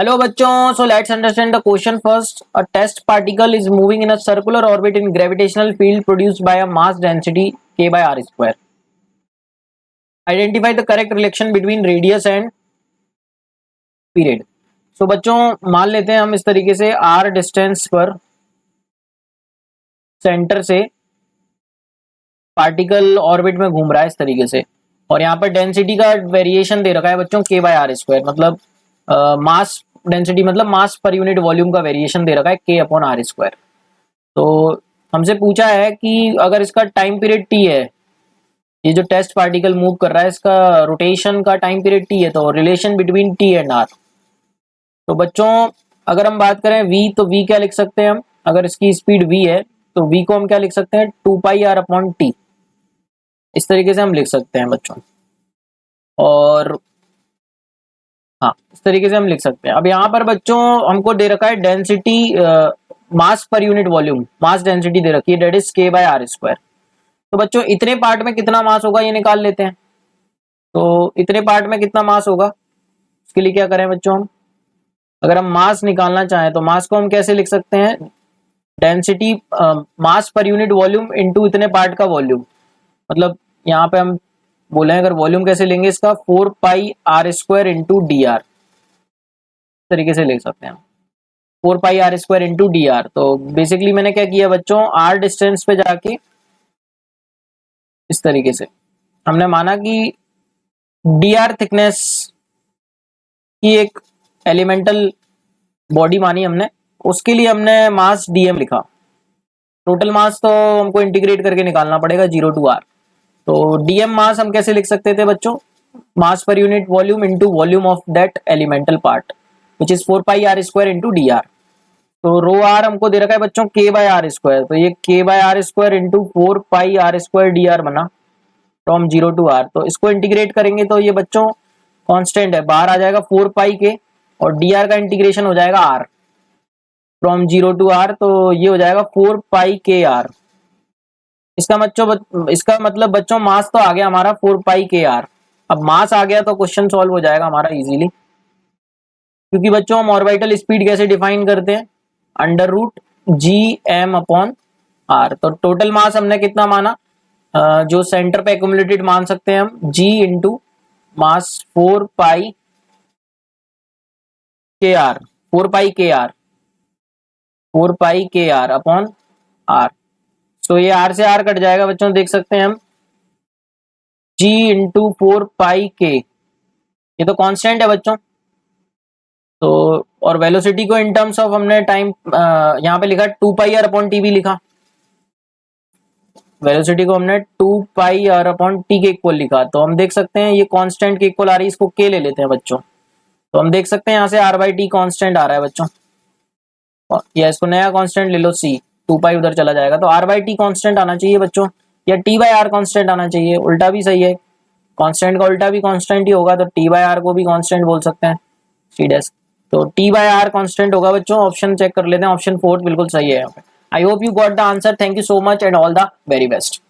Hello bachchon, so let's understand the question first. A test particle is moving in a circular orbit in gravitational field produced by a mass density k by r square. Identify the correct relation between radius and period. So बच्चों मान लेते हैं हम इस तरीके से r distance पर centre से पार्टिकल ऑर्बिट में घूम रहा है इस तरीके से, और यहाँ पर डेंसिटी का वेरिएशन दे रखा है बच्चों k बाय आर स्क्वायर, मतलब मास डेंसिटी मतलब मास पर यूनिट वॉल्यूम का वेरिएशन दे रखा है k अपॉन आर स्क्वायर। तो हमसे पूछा है कि अगर इसका टाइम पीरियड t है, ये जो टेस्ट पार्टिकल मूव कर रहा है इसका रोटेशन का टाइम पीरियड t है, तो relation between t and r। तो बच्चों अगर हम बात करें v, तो v क्या लिख सकते हैं हम, अगर इसकी स्पीड v है तो v को हम क्या लिख सकते हैं 2 पाई r अपॉन टी, इस तरीके से हम लिख सकते हैं बच्चों। और हाँ, इस तरीके से हम लिख सकते हैं। अब यहाँ पर बच्चों हमको दे रखा है density mass per unit volume, mass density दे रखी है, that is k by R square. तो बच्चों इतने पार्ट में कितना मास होगा ये निकाल लेते हैं। तो इतने पार्ट में कितना मास होगा, इसके लिए क्या करें बच्चों, हम अगर हम मास निकालना चाहें तो मास को हम कैसे लिख सकते हैं, density mass per unit volume into इतने पार्ट का वॉल्यूम। मतलब यहाँ पे हम बोले अगर वॉल्यूम कैसे लेंगे इसका 4 pi R square into D R, तरीके से लिख सकते हैं हम 4 pi R square into D R. तो बेसिकली मैंने क्या किया बच्चों, आर डिस्टेंस पे जाके इस तरीके से हमने माना कि डी आर थिकनेस की एक एलिमेंटल बॉडी मानी हमने, उसके लिए हमने मास डीएम लिखा। टोटल मास तो हमको इंटीग्रेट करके निकालना पड़ेगा 0 टू आर। तो डीएम मास हम कैसे लिख सकते थे बच्चों, mass per unit volume into volume of that elemental part which is 4 pi R square into D R. तो रो आर हमको दे रखा है बच्चों k बाय आर स्क्वायर, तो ये k by R square into 4 pi R square D R बना from 0 to R. तो इसको इंटीग्रेट करेंगे तो ये बच्चों कांस्टेंट है, बाहर आ जाएगा 4 पाई के, और डी आर का इंटीग्रेशन हो जाएगा r फ्रॉम 0 टू r, तो ये हो जाएगा 4 पाई के आर। इसका मतलब बच्चों मास तो आ गया हमारा 4 पाई के आर। अब मास आ गया तो क्वेश्चन सॉल्व हो जाएगा हमारा इजीली, क्योंकि बच्चों हम ऑर्बिटल स्पीड कैसे डिफाइन करते हैं, under root G M upon R. तो टोटल मास हमने कितना माना, जो सेंटर पे एक्यूमुलेटेड मान सकते हैं हम g इंटू मास 4 पाई के आर, 4 पाई के आर, 4 पाई के आर अपॉन आर। तो ये आर से आर कट जाएगा बच्चों, देख सकते हैं हम g इंटू 4 पाई के, ये तो कांस्टेंट है बच्चों। तो और वेलोसिटी को इन टर्म्स ऑफ हमने टाइम यहाँ पे लिखा 2 पाई आर अपॉन टी भी लिखा, वेलोसिटी को हमने 2 पाई आर अपॉन टी के इक्वल लिखा। तो हम देख सकते हैं ये कांस्टेंट के इक्वल आ रही है, इसको के ले लेते हैं बच्चों। तो हम देख सकते हैं यहाँ से आर बाई टी कॉन्स्टेंट आ रहा है बच्चों, या इसको नया कांस्टेंट ले लो सी, 2 पाई उधर चला जाएगा, तो आर बाई टी कॉन्स्टेंट आना चाहिए बच्चों, या टी बाई आर कॉन्स्टेंट आना चाहिए, उल्टा भी सही है, कांस्टेंट का उल्टा भी कांस्टेंट ही होगा, तो टी बाई आर को भी कांस्टेंट बोल सकते हैं सी डैश। तो टी बाई आर कांस्टेंट होगा बच्चों। ऑप्शन चेक कर लेते हैं, ऑप्शन 4 बिल्कुल सही है यहाँ पे। I hope you got the answer, thank you so much and all the very best.